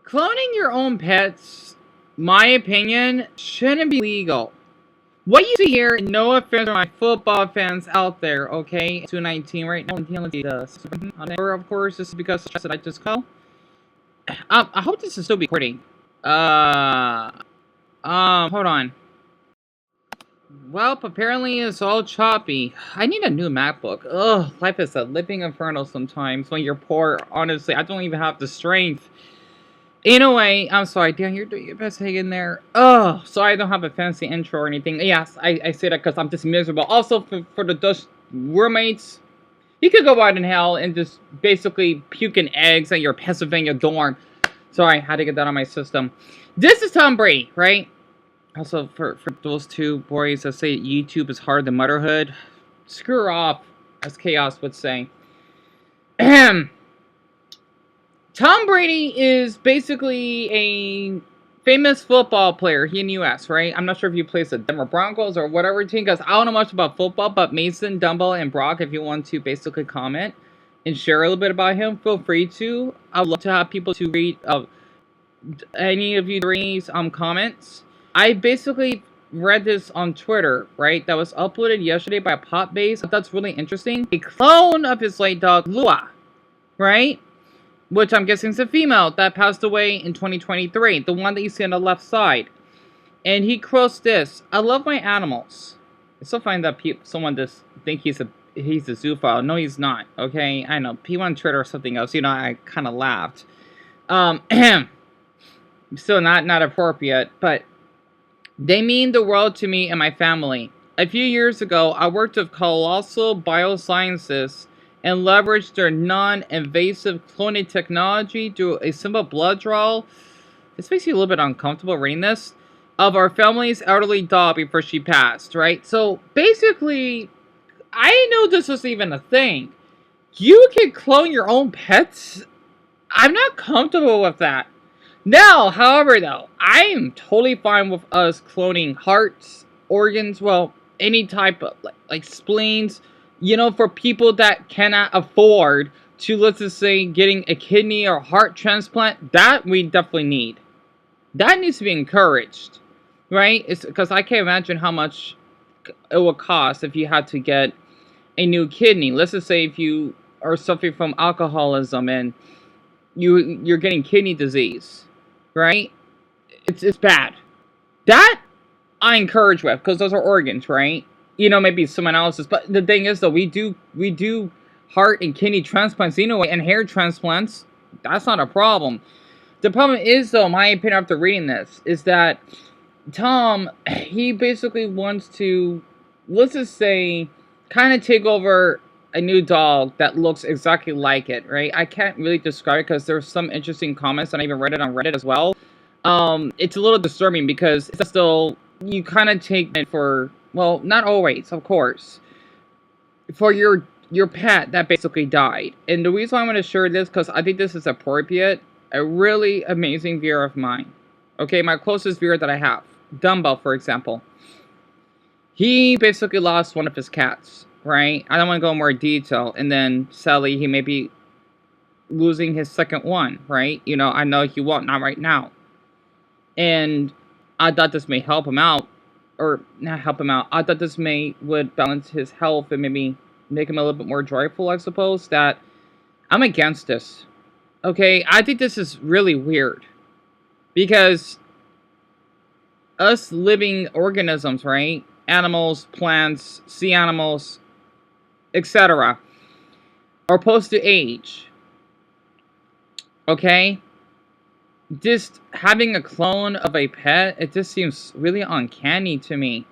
Cloning your own pets, my opinion, shouldn't be legal. What you see here, no offense to my football fans out there, okay? 219 right now. Of course, this is because of the stress that I just call. I hope this is still recording. Hold on. Well, apparently it's all choppy. I need a new MacBook. Ugh, life is a living inferno sometimes when you're poor. Honestly, I don't even have the strength. Anyway, I'm sorry, Dan, you're doing your best hang in there. Oh, sorry I don't have a fancy intro or anything. Yes, I say that because I'm just miserable. Also, for the Dutch roommates, you could go out in hell and just basically puking eggs at your Pennsylvania dorm. Sorry, I had to get that on my system. This is Tom Brady, right? Also, for those two boys that say YouTube is harder than motherhood, screw off, as Chaos would say. Ahem. Tom Brady is basically a famous football player here in the U.S., right? I'm not sure if he plays the Denver Broncos or whatever team, because I don't know much about football, but Mason, Dumbo, and Brock, if you want to basically comment and share a little bit about him, feel free to. I would love to have people to read any of you three's comments. I basically read this on Twitter, right? That was uploaded yesterday by a pop base. That's really interesting. A clone of his late dog, Lua, right? Which I'm guessing is a female that passed away in 2023. The one that you see on the left side. And he quotes this: "I love my animals." It's so funny that someone just think he's a zoophile. No, he's not. Okay, I know. People on Twitter or something else. You know, I kind of laughed. Still not appropriate, but they mean the world to me and my family. A few years ago, I worked with Colossal Biosciences and leveraged their non-invasive cloning technology through a simple blood draw. This makes you a little bit uncomfortable reading this. Of our family's elderly dog before she passed, right? So basically, I didn't know this was even a thing. You can clone your own pets? I'm not comfortable with that. Now, however, though, I am totally fine with us cloning hearts, organs, well, any type of, like spleens, you know, for people that cannot afford to, let's just say, getting a kidney or heart transplant. That we definitely need. That needs to be encouraged, right? It's because I can't imagine how much it would cost if you had to get a new kidney. Let's just say if you are suffering from alcoholism and you're getting kidney disease, right? It's bad. That I encourage with, because those are organs, right? You know, maybe someone else's. But the thing is, though, we do heart and kidney transplants anyway, and hair transplants. That's not a problem. The problem is, though, my opinion after reading this, is that Tom, he basically wants to, let's just say, kind of take over a new dog that looks exactly like it, right? I can't really describe it because there's some interesting comments, and I even read it on Reddit as well. It's a little disturbing because it's still, you kind of take it for, well, not always, of course, for your pet that basically died. And the reason I want to share this, because I think this is appropriate, a really amazing viewer of mine. Okay, my closest viewer that I have, Dumbo, for example. He basically lost one of his cats, right? I don't want to go in more detail. And then, sadly, he may be losing his second one, right? You know, I know he won't, not right now. And I thought this may help him out. Or, not help him out. I thought this would balance his health and maybe make him a little bit more joyful, I suppose. That I'm against this. Okay, I think this is really weird. Because us living organisms, right? Animals, plants, sea animals, etc. are supposed to age. Okay? Just having a clone of a pet, it just seems really uncanny to me.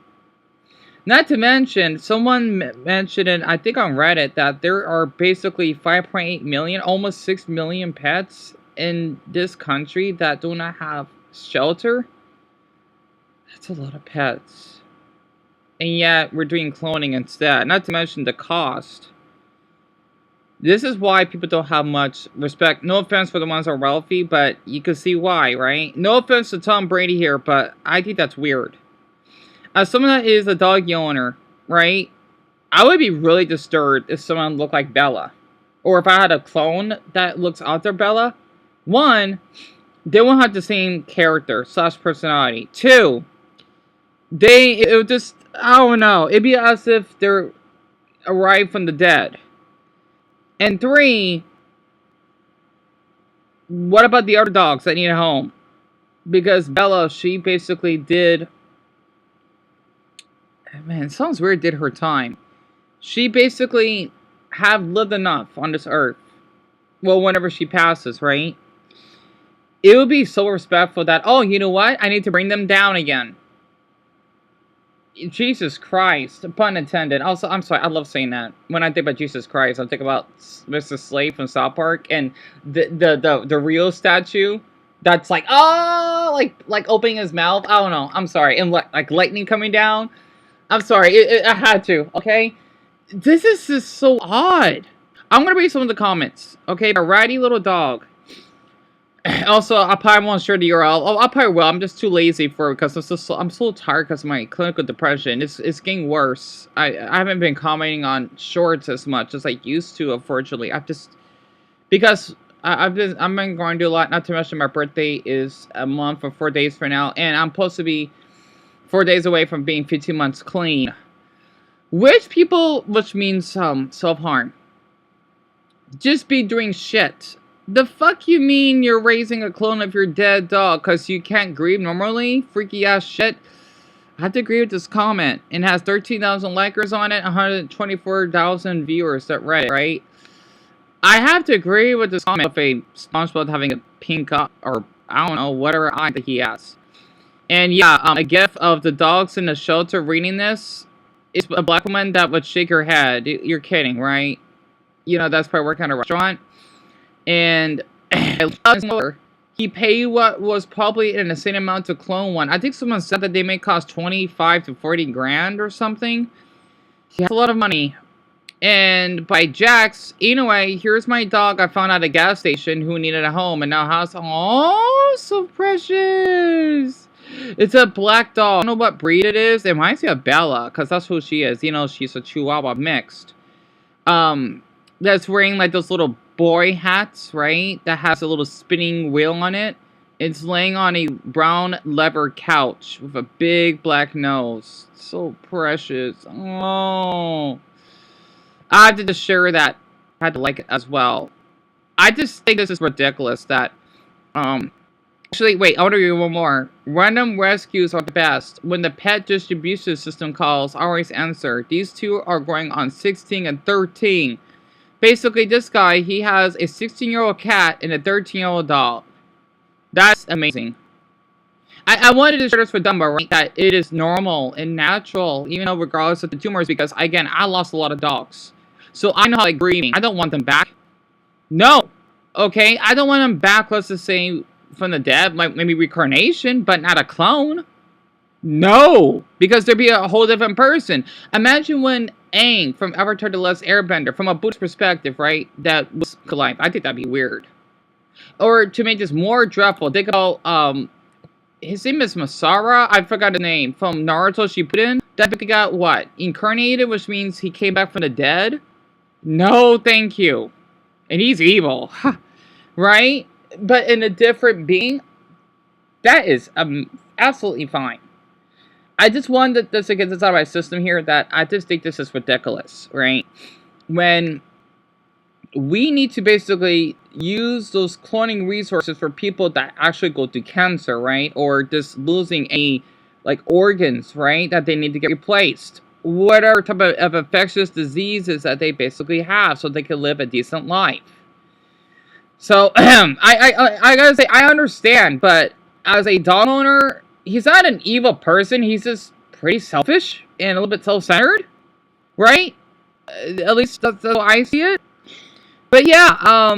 Not to mention, someone mentioned it, I think on Reddit, that there are basically 5.8 million, almost 6 million pets in this country that do not have shelter. That's a lot of pets. And yet, we're doing cloning instead. Not to mention the cost. This is why people don't have much respect. No offense for the ones that are wealthy, but you can see why, right? No offense to Tom Brady here, but I think that's weird. As someone that is a dog owner, right? I would be really disturbed if someone looked like Bella. Or if I had a clone that looks out there Bella. One, They won't have the same character slash personality. Two, it would just, I don't know, it'd be as if they're arrived from the dead. And three, what about the other dogs that need a home? Because Bella, she basically did, man, it sounds weird, did her time. She basically have lived enough on this earth. Well, whenever she passes, right? It would be so respectful that, oh, you know what? I need to bring them down again. Jesus Christ, pun intended. Also, I'm sorry, I love saying that. When I think about Jesus Christ, I think about Mr. Slade from South Park and the Rio statue. That's like, oh, like opening his mouth. I don't know. I'm sorry, and like lightning coming down. I'm sorry, I had to. Okay, this is just so odd. I'm gonna read some of the comments. Okay, a ratty little dog. Also, I probably won't share the URL. Oh, I probably will. I'm just too lazy for it because I'm so tired because of my clinical depression. It's getting worse. I haven't been commenting on shorts as much as I used to. Unfortunately, I've just because I've been going to do a lot. Not to mention my birthday is a month or 4 days from now, and I'm supposed to be 4 days away from being 15 months clean. Which means self-harm. Just be doing shit. The fuck you mean you're raising a clone of your dead dog because you can't grieve normally? Freaky ass shit. I have to agree with this comment. It has 13,000 likers on it, 124,000 viewers that read it, right? I have to agree with this comment of a SpongeBob having a pink eye, or I don't know, whatever eye that he has. And yeah, a gif of the dogs in the shelter reading this is a black woman that would shake her head. You're kidding, right? You know, that's probably working at a restaurant. And he paid what was probably an insane amount to clone one. I think someone said that they may cost 25 to 40 grand or something. He has a lot of money. And by Jax, anyway, here's my dog I found at a gas station who needed a home and now has, oh, so precious. It's a black dog. I don't know what breed it is. It reminds me of Bella, because that's who she is. You know, she's a Chihuahua mixed. That's wearing like those little boy hats, right? That has a little spinning wheel on it. It's laying on a brown leather couch with a big black nose. So precious. Oh. I had to just share that. I had to like it as well. I just think this is ridiculous that, actually, wait, I want to read one more. Random rescues are the best. When the pet distribution system calls, I always answer. These two are going on 16 and 13. Basically, this guy, he has a 16-year-old cat and a 13-year-old dog. That's amazing. I wanted to share this with Dumbo, right? That it is normal and natural, even though regardless of the tumors, because, again, I lost a lot of dogs. So I know how like grieving. I don't want them back. No. Okay? I don't want them back, let's just say, from the dead. Like maybe reincarnation, but not a clone. No. Because there'd be a whole different person. Imagine when Aang from Avatar The Last Airbender, from a Buddhist perspective, right, that was alive. I think that'd be weird. Or to make this more dreadful, they call, his name is Masara? I forgot the name. From Naruto Shippuden. That got, what? Incarnated, which means he came back from the dead? No, thank you. And he's evil. Right? But in a different being? That is absolutely fine. I just wanted this to get this out of my system here, that I just think this is ridiculous, right? When we need to basically use those cloning resources for people that actually go through cancer, right? Or just losing any, like, organs, right? That they need to get replaced. Whatever type of infectious diseases that they basically have so they can live a decent life. So, I gotta say, I understand, but as a dog owner, he's not an evil person. He's just pretty selfish and a little bit self-centered, right? At least that's how I see it. But yeah,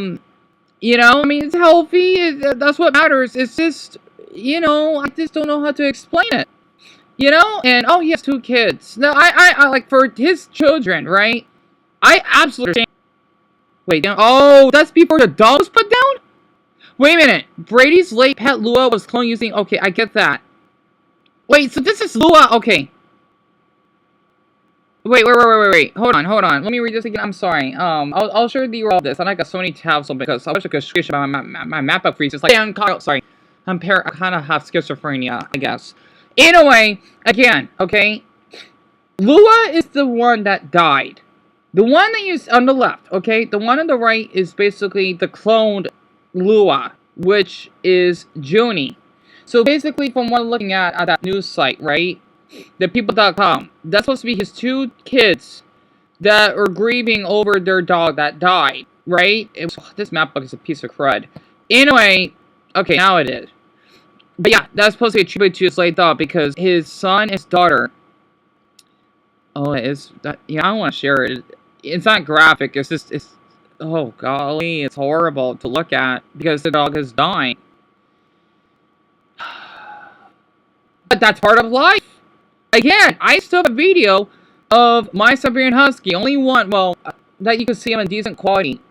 you know, I mean, it's healthy. That's what matters. It's just, you know, I just don't know how to explain it. You know, and oh, he has 2 kids. No, I like for his children, right? I absolutely understand. Wait, oh, that's before the dog was put down? Wait a minute. Brady's late pet Lua was cloned using. Okay, I get that. Wait, so this is Lua. Okay. Wait. Hold on. Let me read this again. I'm sorry. I'll share the URL of this. I got so many tabs open because I wish I could switch my map up for you. It's like, damn, Kyle. Sorry. I kind of have schizophrenia, I guess. Anyway, again, okay, Lua is the one that died. The one that is on the left, okay, the one on the right is basically the cloned Lua, which is Junie. So basically, from what I'm looking at that news site, right, the people.com, that's supposed to be his two kids that are grieving over their dog that died, right? This map book is a piece of crud. Anyway, okay, now it is. But yeah, that's supposed to be a tribute to his late dog because his son and his daughter. Oh, it is that? Yeah, I want to share it. It's not graphic. It's just Oh golly, it's horrible to look at because the dog is dying. But that's part of life. Again, I still have a video of my Siberian Husky, only one, well, that you can see him in decent quality,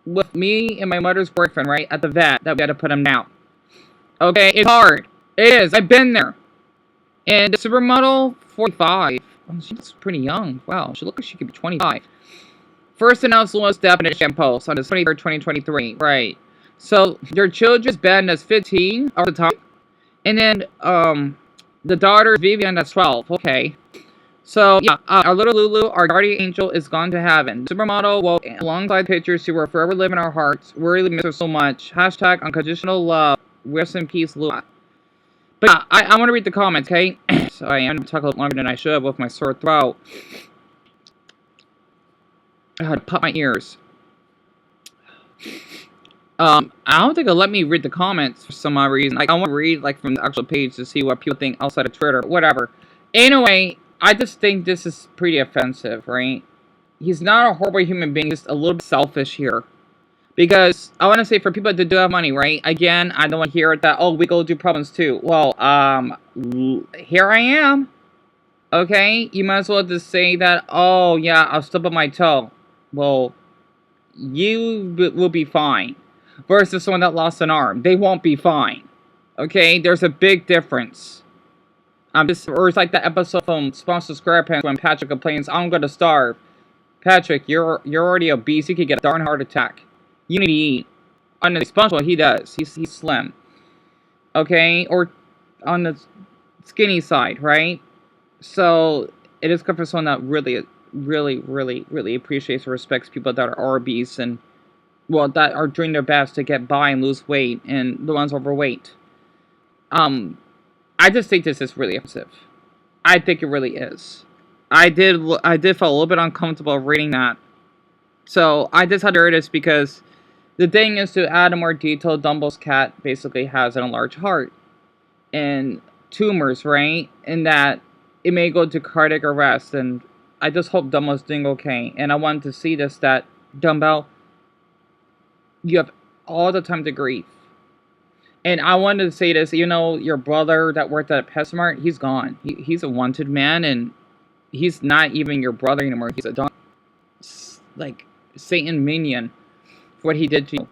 with me and my mother's boyfriend, right, at the vet, that we had to put him down. Okay, it's hard. It is. I've been there. And the supermodel, 45. Oh, she's pretty young. Wow, she looks like she could be 25. First announced Lua's death in a sham post on the 23rd, 2023. Right. So, their children's Ben is 15 at the time. And then, the daughter, Vivian, that's 12. Okay. So, yeah, our little Lulu, our guardian angel, is gone to heaven. Supermodel, well, alongside pictures, she will forever live in our hearts. We really miss her so much. Hashtag unconditional love. Rest in peace, Lua. But yeah, I want to read the comments, okay? Sorry, I'm going to talk a little longer than I should with my sore throat. I had to pop my ears. I don't think it'll let me read the comments for some odd reason. Like, I want to read, like, from the actual page to see what people think outside of Twitter. Whatever. Anyway, I just think this is pretty offensive, right? He's not a horrible human being, just a little bit selfish here. Because, I want to say, for people that do have money, right? Again, I don't want to hear that, oh, we go do problems too. Well, here I am. Okay? You might as well just say that, oh, yeah, I'll stub up my toe. Well, you will be fine. Versus someone that lost an arm. They won't be fine. Okay? There's a big difference. Or it's like that episode from SpongeBob SquarePants when Patrick complains, I'm gonna starve. Patrick, you're already obese. You could get a darn heart attack. You need to eat. On the SpongeBob, he does. He's slim. Okay? Or on the skinny side, right? So, it is good for someone that really appreciates and respects people that are obese and, well, that are doing their best to get by and lose weight, and the ones overweight. I just think this is really offensive. I think it really is. I did feel a little bit uncomfortable reading that. So, I just had to read this because the thing is, to add a more detail, Dumbo's cat basically has an enlarged heart. And tumors, right? And that it may go to cardiac arrest. And I just hope Dumbo's doing okay. And I wanted to see this, that Dumbo, you have all the time to grieve. And I wanted to say this, you know, your brother that worked at PetSmart, he's gone. He's a wanted man, and he's not even your brother anymore. He's a like Satan minion for what he did to you.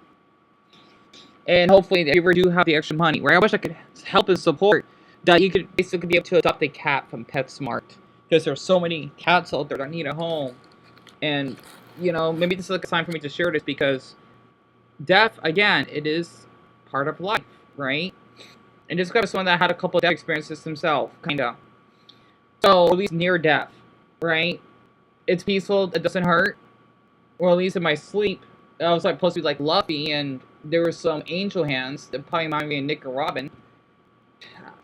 And hopefully, if you ever do have the extra money, where I wish I could help and support, that you could basically be able to adopt a cat from PetSmart. Because there's so many cats out there that need a home. And, you know, maybe this is like a time for me to share this because death, again, it is part of life, right? And this guy was someone that had a couple of death experiences himself, kinda. So, at least near death, right? It's peaceful, it doesn't hurt. Or at least in my sleep, I was like supposed to be like Luffy, and there were some angel hands that probably reminded me of Nick and Robin.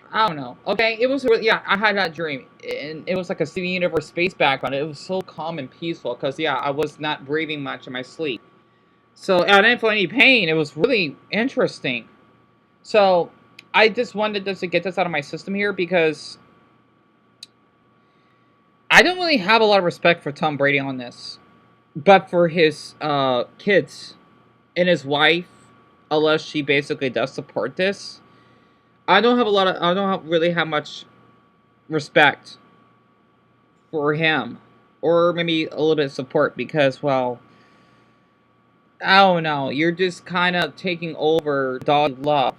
I don't know. Okay, it was really, yeah, I had that dream. And it was like a Steven Universe space background. It was so calm and peaceful because, yeah, I was not breathing much in my sleep. So, I didn't feel any pain. It was really interesting. So, I just wanted to get this out of my system here because I don't really have a lot of respect for Tom Brady on this. But for his kids and his wife, unless she basically does support this, I don't really have much respect for him, or maybe a little bit of support because, well, I don't know. You're just kind of taking over dog love.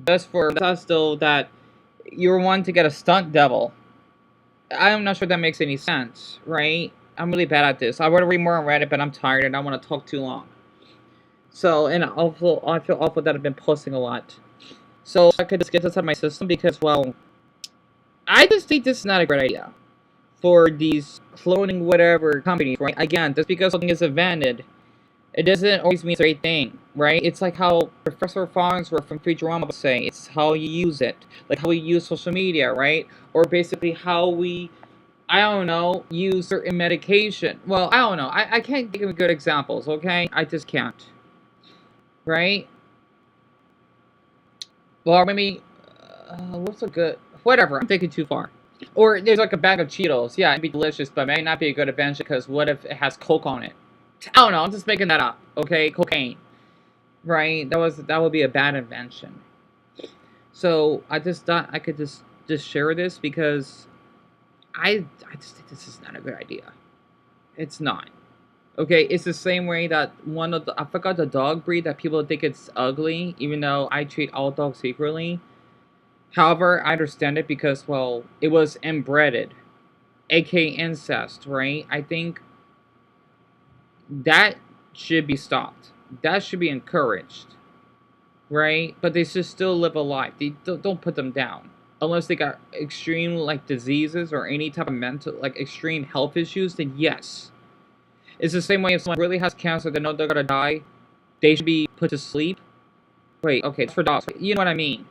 Just for us, though, that you're one to get a stunt devil. I'm not sure that makes any sense, right? I'm really bad at this. I want to read more on Reddit, but I'm tired and I don't want to talk too long. So, and I feel awful that I've been posting a lot. So I could just get this out of my system because, well, I just think this is not a great idea for these cloning whatever companies, right? Again, just because something is invented, it doesn't always mean it's a great thing, right? It's like how Professor Farnsworth from Futurama would say, it's how you use it. Like how we use social media, right? Or basically how we, I don't know, use certain medication. Well, I don't know. I can't think of good examples, okay? I just can't, right? Well, maybe, what's a good, whatever, I'm thinking too far. Or there's like a bag of Cheetos. Yeah, it'd be delicious, but it may not be a good invention because what if it has Coke on it? I don't know. I'm just making that up. Okay, cocaine. Right? That would be a bad invention. So I just thought I could just share this because I just think this is not a good idea. It's not. Okay, it's the same way that one of the I forgot the dog breed that people think it's ugly, even though I treat all dogs equally. However, I understand it because well, it was inbred, aka incest, right? I think that should be stopped. That should be encouraged, right? But they should still live a life. They don't put them down unless they got extreme like diseases or any type of mental like extreme health issues. Then yes, it's the same way if someone really has cancer, they know they're gonna die. They should be put to sleep. Wait, okay, it's for dogs. You know what I mean?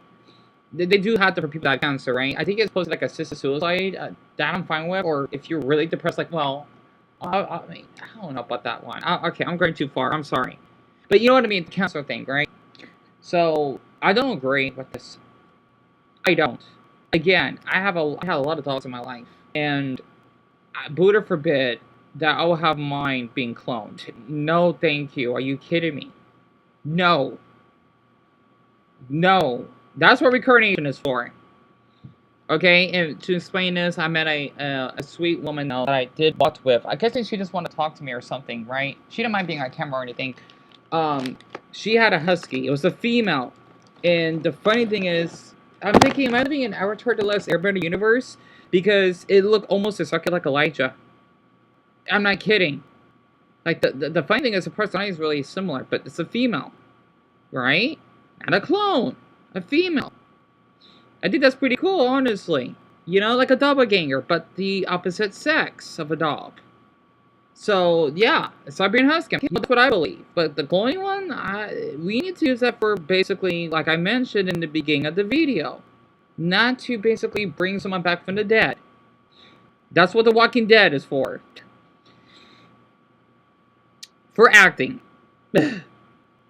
They do have to for people that have cancer, right? I think it's supposed to be like assisted suicide. That I'm fine with. Or if you're really depressed, like, well, I mean, I don't know about that one. Okay, I'm going too far. I'm sorry. But you know what I mean? The cancer thing, right? So, I don't agree with this. I don't. Again, I had a lot of dogs in my life. And Buddha forbid that I will have mine being cloned. No, thank you. Are you kidding me? No. No. That's what reincarnation is for. Okay, and to explain this, I met a sweet woman that I did walk with. I guess she just wanted to talk to me or something, right? She didn't mind being on camera or anything. She had a husky. It was a female. And the funny thing is, I'm thinking, am I living in Avatar: The Last Airbender universe? Because it looked almost exactly like Elijah. I'm not kidding. Like, the funny thing is, the personality is really similar, but it's a female. Right? And a clone. A female. I think that's pretty cool, honestly. You know, like a doppelganger, but the opposite sex of a dog. So, yeah, Siberian Husky. That's what I believe. But the glowing one, we need to use that for basically, like I mentioned in the beginning of the video. Not to basically bring someone back from the dead. That's what The Walking Dead is for. For acting.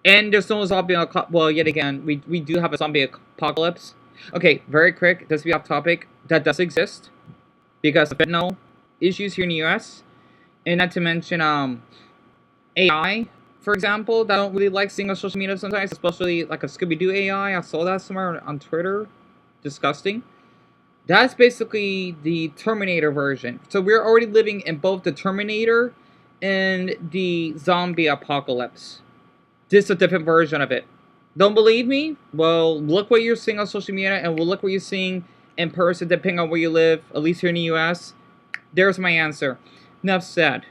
And there's no zombie apocalypse. Well, yet again, we do have a zombie apocalypse. Okay, very quick, just to be off topic. That does exist. Because of fentanyl issues here in the US. And not to mention, AI, for example, that I don't really like seeing on social media sometimes, especially like a Scooby-Doo AI. I saw that somewhere on Twitter. Disgusting. That's basically the Terminator version. So we're already living in both the Terminator and the zombie apocalypse. This is a different version of it. Don't believe me? Well, look what you're seeing on social media and we'll look what you're seeing in person depending on where you live, at least here in the US. There's my answer. Enough said.